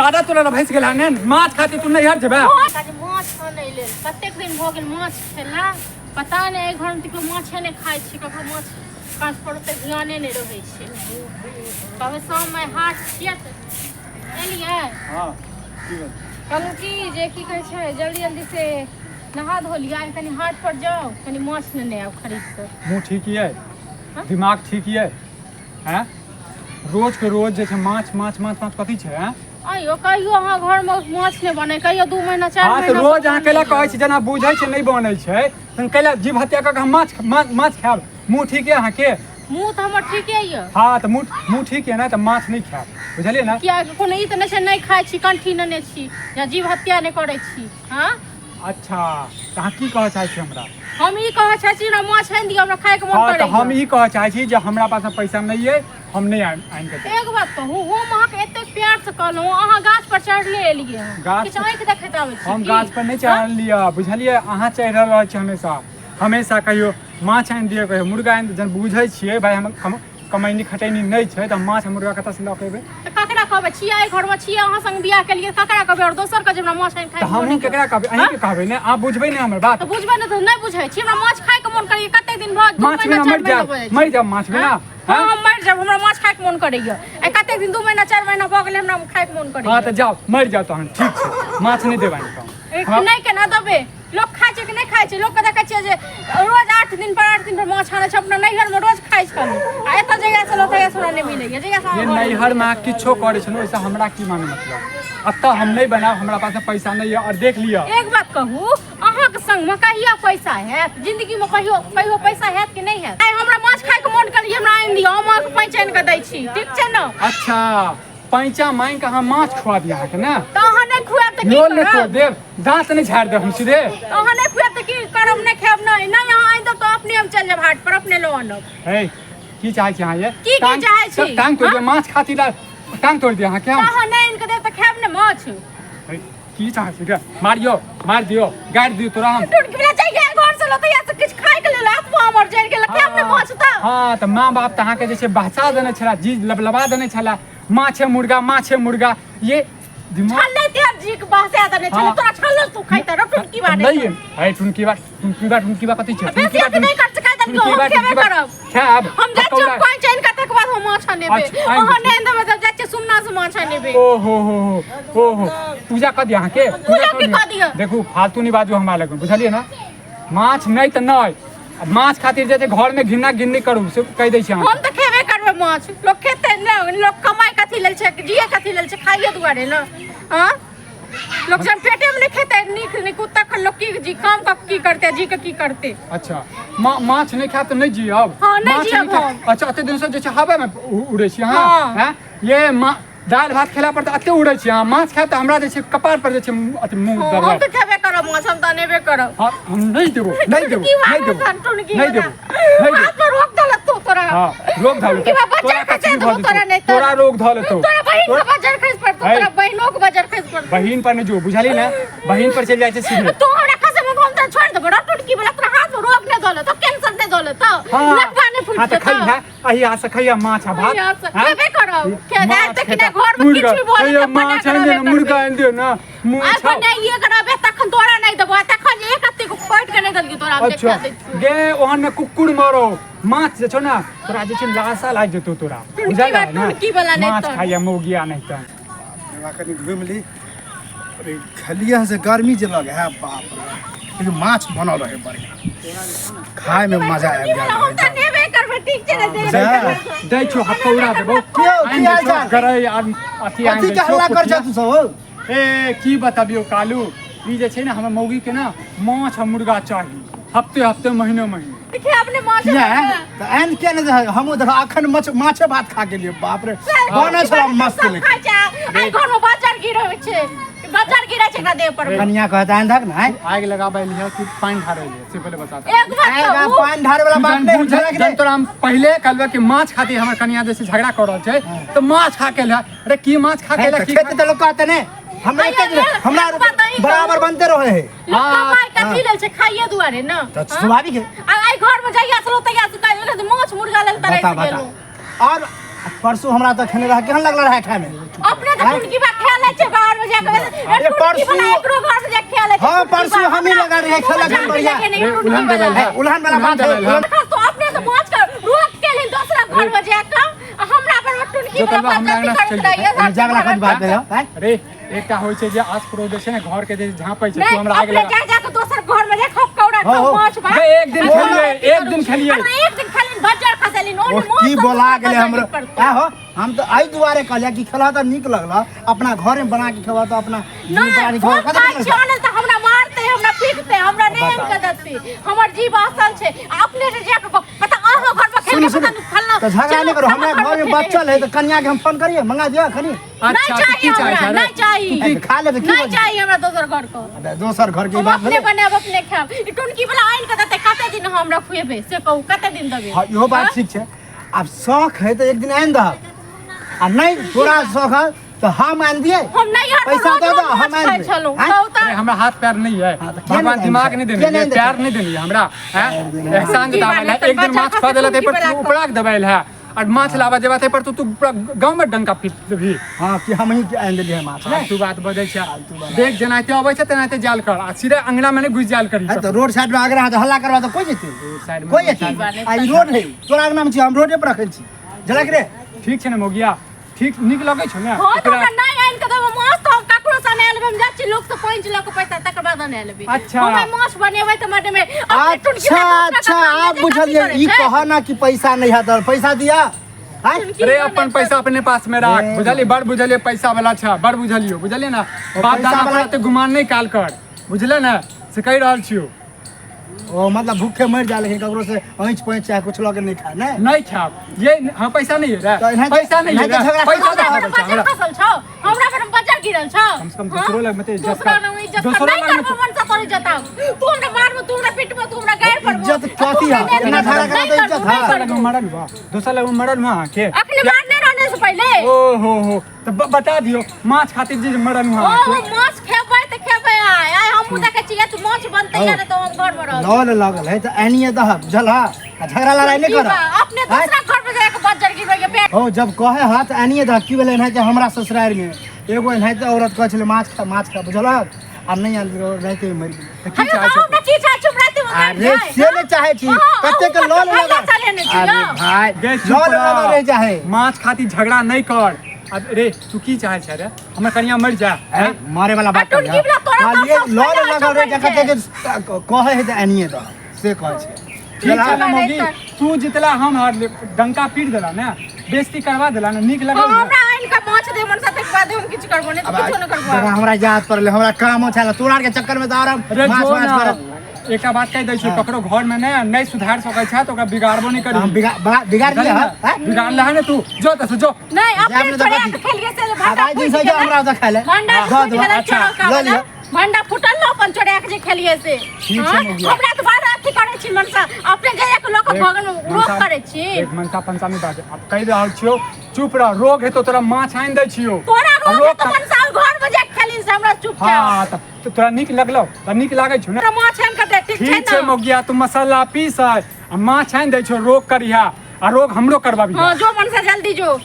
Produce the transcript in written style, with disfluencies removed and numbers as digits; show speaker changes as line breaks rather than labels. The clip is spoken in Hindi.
ज्यादा तोरा भैंस गेला ने माछ खाती तू नहीं हर जेबे
माछ खाने लेल कतेक दिन भ गेल माछ खेला पता नहीं घर में तो माछ नहीं खाई छी कखनो माछ कांच पर ओते ध्याने नहीं रहै छै कभी शाम में हाट छियै एलियै
हां ठीक है
कहलू की जे की कहै छै जल्दी जल्दी से नहा धो लिया कनी हाट पर जाओ कनी माछ लेने आब खरीद कर
मुंह ठीक है दिमाग ठीक है हैं रोज के रोज जे छै माछ माछ माछ माछ कथी छै हैं
आइयो कहियो अहाँ घर में माछ नहीं बने कहियो 2 महीना 4 महीना
हां तो रोज अहाँ केला कहै छी जना बुझै छै नहीं बनै छै तन केला जीव हत्या क हम माछ खाब मुंह ठीक है अहाँ के
मुंह तो हमर ठीक है ये
हां तो मुंह ठीक है ना तो माछ नहीं खाब बुझलिए ना
किया कोनो ई त नहीं खाई छी कंठी नने छी या जीव हत्या नहीं करै छी हां
अच्छा तो अहाँ की कहै चाहै छी हमरा
हम ई कहै छै छी ना माछ आनि दियौ हमरा खाए के मन
हां
करे
तो हम ई कहै चाहै छी जे हमरा पास पैसा नहीं है हम नहीं आइन के
एक बात कहूँ हम अहाँ के एते प्यार से कहलहुँ अहाँ गाछ पर चढ़ले एलियै किछु आँखि देखैत आबै छी
हम गाछ पर नहीं चढ़ लिया बुझलिए अहाँ चढ़ रहल छी हमेशा कहियो माछ आनि दियौ कहियो मुर्गा आनि जन बुझै छियै भाई हम कमैनी खटैनी नहीं छै त माछ मुर्गा कतऽ से लऽ के एबै
त ककरा कहबै छियै एहि घर में छियै अहाँ संग बियाह केलियै ककरा कहबै और दोसर के जे हमरा माछ आनि खाए
त हमहूँ केकरा कहबै अहीं के कहबै ने अहाँ बुझबै ने हमर बात
त बुझबै ने त नहीं बुझै छी हमरा माछ खाए के मन करैया कते दिन भऽ
माछ बिना मर जाब माछ बिना
हां हम मर जाब हमरा माछ खाए के मन करैया ए कते दिन 2 महीना 4 महीना भऽ गेलै हमरा खाए के मन करैया
हां त जाओ मर जाओ तहन ठीक छै माछ नहीं देबै
नहीं केना देबै लोग खाए छै कि नहीं खाए छै लोग के देखै छियै जे रोज 8 दिन पर माछ आनै छै अपना नैहर में रोज खाए छै आ एतऽ जगह से लोग सोना नहीं मिलैया जगह से
ये नैहर में किछो करै छै ओइसे हमरा की माने मतलब अतः हम नहीं बनाब हमरा पास पैसा नहीं है और देख लिया
एक बात कहूँ अहाँ के संग में कहिया पैसा हैत जिंदगी में कहियो पैसा हैत कि नहीं हैत आइ हमरा माछ खाए के मन करियै हमरा आनि दियौ हम अहाँके पैंच आनि के दै छी ठीक छै न अच्छा
पैंचा मांग के अहाँ माछ खुआ दिया के ना
त अहाँ नहीं खुआब त की
लोल ने को देब दांत नहीं झाड़ देब हम सीधे
अहाँ नहीं खुआब त की करब नहीं खाब नहीं नहीं अहाँ आनि दो तो अपने हम चल जाब हाट पर अपने लो आनब
हे की चाहै छी अहाँ ये
की चाहै छी
टांग तोड़ दिया माछ खाती ला टांग तोड़ दिया अहाँ क्या
अहाँ नहीं इनके देब त खाब ने माछ
की चाहै छी मारियो मार दियो गाड़ दियो तोरा हम
टुटकी वाला चाहिए घर से लतै से किछ खाए के लेल आत्मा हमर जड़ गेल खाब ने माछ त
हां त मां बाप त अहाँ के जे छै बहचा देने छला जी लबलबा देने छला माछ है मुर्गा ये दिमाग
छल्लै तेर जी के बहसा देने छले तोरा छल्ल तू खाइ त टुटकी बाटे
नहीं है टुटकी बा कथि छै
टुटकी बा नहीं कर सकै त हम खेबे करब
खाब
हम जा चुप कोइ चैन कते के बाद हम माछ नेबे अहाँ नहीं देबे त जा सुमना से माछ नेबे
ओ हो पूजा कर दिया अहाँ के
पूजा की कर दिया
देखू फालतू नहीं बाजू हमरा लग बुझलिए ना माछ नहीं त नहीं माछ खातिर जे घर में घिन्ना गिन्नी करू से कह दै छी
हम त खेबे करबे माछ लोग खेते न लोग कमाई कथि लेल छै जिए कथि लेल छै खाइए दुआरे न हां लोग जब पेटे में नहीं खेते निक कुत्ता खन लोग की जी काम का की करते जी के की करते
अच्छा माछ नहीं खाब त नहीं जियब
हां नहीं जियब
अच्छा अते दिन से जे छै हवा में उड़ै छी हां हैं ये दाल भात खेला पर त अते उड़ै छी हां माछ खाब त हमरा जे छै कपार पर जे छै अते मुंह दर्द
हम त खेबे करब माछ हम त नेबे करब
हां हम नहीं देबो
हाथ पर रोक दल तो तोरा
हां रोक धल तोरा रोक धल तो
तोरा बहिन के बजर खस पर तोरा बहिनो के बजर खस पर
बहिन पर नहीं जो बुझाली ना बहिन पर चल जाय छै सीधे
तू हमरा कसम हम त छोड़ देबो टुटकी वाला तोरा हाथ में रोक न दल तो कैंसर दे दल तो लटका ने फुट
त खई है अही आ से खइया माछ भात
खेबे करब के जाते कि घर में किछ भी बोले त
माछ आनि मुर्गा आनि दियो ना
मुंह छा नहीं ये करबे तखन तोरा नहीं देबो तखन एक हत्ते को फाइट के नहीं दलगी तोरा हम देखा दे
गे ओहन में कुकुर मारो माछ जे छौ ना तोरा जे छै लाशा लाग जेतौ तोरा बुझाला ना
टुटकी वाला नहीं
माछ खाइया मौगिया नहीं त
एवा कनी घुम ली अरे खलिया से गर्मी जे लगे है बाप रे माछ बनल रहे बढ़िया खाए में मजा आ गया
हम त नेबे करबे ठीक छै दे
दै छौ हथौड़ा देबो
की हाल चाल
गरै अथी आइन
के हल्ला कर जा तू सब
ए की बताबियो कालू ई जे छै ना हमर मौगी के ना माछ और मुर्गा चाहिए हफ्ते महीने
देखिए अपने माछ
त एन के ने हम देख अखन माछे भात खा के लिए बाप रे बने छला मस्त लेके
आई घर में बाजार गिरै छै बाजार गिरै छै का देह पर
कन्या कहता है धक ना
आग लगाबै लिया कि पानी ढारै लिया से पहले बता
एक बात
पानी ढारे वाला बात नहीं
जन तोरा हम पहले कहलबे कि माछ खाती हमर कन्या जैसे झगड़ा कर रहल छै तो माछ खा के अरे की माछ खा के की
खेत त लोग कहते ने हमरा बराबर बनते रहे है
कमाई कथि लेल छै खाइए दुआरे न
त स्वाभाविक है
आई घर में जाइया सलो तैया से कहले माछ मुर्गा लेल तरस गेलो
और परसों हमरा त खेने रह केहन लगल रहा खाए में
अपने त उनकी बात खा ले छे घर में जाके
अरे परसू
एकरो घर में जाके खेले
हां परसू हम ही लगा रहे खेला के बढ़िया
उल्हन देवल है
उल्हन वाला बात है
तो अपने तो माछ कर रोक के लिए दूसरा घर में जाके हमरा पर टुनकी वाला बात करत रहिए
जागला कत बात है
अरे एकटा होय छै जे आस पड़ोस जे छै ने घर के जे झांपै छै तू हमरा आगे
लगा
लगा
जा के दूसर घर में जाके कौड़ा माछ बा
एक दिन खेलिए एक दिन बजार खसली नो
की बोला गेले हमरो का हो हम तो आई दुआरे कहलिया कि खेला त निक लगला अपना घर में बना के खेवा तो अपना
नहीं चैनल तो हमरा मारते हमरा पीटते हमरा नेम के देते हमर जीव असल छे अपने से जाके पता आहा घर में खेल के खलना
तो झगड़ा नहीं करो हमरा घर में बच्चल है तो कन्या के हम फोन करिए मंगा दिया खनी
अच्छा की चाहिए
नहीं चाहिए
खा ले तो
नहीं चाहिए हमरा दोसर घर को
दोसर घर की बात
अपने बनाब अपने खाब ई टुनकी वाला आइन के देते कते दिन हमरा खुएबे से कहू कते दिन देबे
हां इहो बात ठीक छै अब शौक है तो एक दिन आइन दह आ नहीं थोड़ा शौक है तो हम आन दिए
हम नहीं यार
पैसा दे दो हम आन दिए
चलो
अरे हमरा हाथ पैर नहीं है भगवान दिमाग नहीं देने प्यार नहीं देने हमरा हैं एहसान जतावेला एक दिन माछ खा देला ते पर उपड़ा के दबाइल है और माछ लावा जेबा ते पर तू पूरा गांव में डंका पीट देबी
हां कि हम ही आन देलिए माछ
तू बात बजै छै देख जनाते अबै छै तेनाते जाल कर आ सीधे अंगना में नहीं घुस जाल करी
तो रोड साइड में आगे रहा तो हल्ला करवा तो कोई जेते
साइड में
कोई जेते आई रोड है तोरा अंगना में छी हम रोडे पर रखल छी झलक रे
ठीक छै ने मोगिया ठीक निक लगै छौ ने
हां तो नहीं आइन के देबो माछ तो काकरो सने लेबे हम जाछि लोग तो पैंच ल के पैसा तक बाद ने लेबे
अच्छा
हम माछ बनेबै त मटे में
अच्छा अच्छा आप बुझलिए ई कह ना कि पैसा नहीं है तो पैसा दिया
अरे अपन पैसा अपने पास में रख बुझलिए बड़ बुझलिए पैसा वाला छ बड़ बुझलियो बुझलिए ना बाप दादा पर ते गुमान नहीं काल कर बुझले ना से कह रहल छियो
ओ मतलब भूखे मर जा लेकिन ककरो से आंच पैंच चाहे कुछ लगे नहीं खाए नहीं
खाब ये हां पैसा नहीं है रे पैसा नहीं है पैसा
हमरा फसल छ हमरा पर बाजार गिरल छ
कम से कम दूसरो लग मते इज्जत
कर दूसरो लग मन से तोरी जता तू हमरा मारबो तू हमरा पिटबो तू हमरा गायर पड़बो
इज्जत काती है इतना झगड़ा करा तो इज्जत है
लग मरल बा दूसरा लग मरल वहां के
अखने मारने रहने से पहले
ओ हो तो बता दियो माछ खातिर जे मरल वहां
ओ माछ खेबै त खेबै आय हम देखे छियै तू माछ बनतै या तो हम घर में रह
लॉल लागल है तो एनिए दह बुझल हा झगड़ा लड़ाई नहीं कर
अपने दूसरा घर में जाके बाजार गिरबै पेट
ओ जब कहे हा तो एनिए दह की भेलै है कि हमरा ससुराल में एगो है तो औरत कहै छले माछ खा बुझलक आ नहीं आन रहते मर गेल
की चाहे छै की चाहे चुप रहते
अरे से नहीं चाहे छी कते के लॉल लगा अरे भाई लॉल लगा रह जाए
माछ खातिर झगड़ा नहीं कर अरे तू की चाहे छै रे हमरा कनिया मर जा
मारे वाला बात कर ये लॉल लगा रह जा कते के कहे है तो एनिए दह से कहै छै
ठीक है ना मोगी तू जितला हम हार डंका पीट देला ना बेइज्जती करवा देला ना निक लगल
हमरा आइन का माछ दे मन साथे बाद हम किछ करबो नहीं कुछो न करबो
हमरा याद पड़ले हमरा काम छला तोरा के चक्कर में दारम माछ कर
एकटा बात कह दै छी ककरो घर में नहीं सुधार सकै छै तो ओकरा बिगाड़बो नहीं करी
हम बिगाड़ दिया है
बिगाड़ ला है ना तू जो त जो
नहीं अपने छोड़े के खेलिए से
भाई दिन से जो हमरा तो खाले
दो दो भंडा फुटल न अपन छोड़े के खेलिए से हमरा तो बात अथी करे छी मनसा अपने जे एक लोक भगन रोक करे छी
एक मनसा पंसा में बात अब कह रहल छियो चुप रह रोग है तो तोरा माछ आइन दै छियो
तोरा रोग तो मनसा घर में जा खेलिन से हमरा चुप जा
हां तो तोरा निक लगलो त निक लागै छ ना
माछ आइन के दे
ठीक छै मोगिया तू मसाला पीस आ माछ आइन दै छियो रोग करिया आ रोग हमरो करबाबी
हां जो मनसा जल्दी जो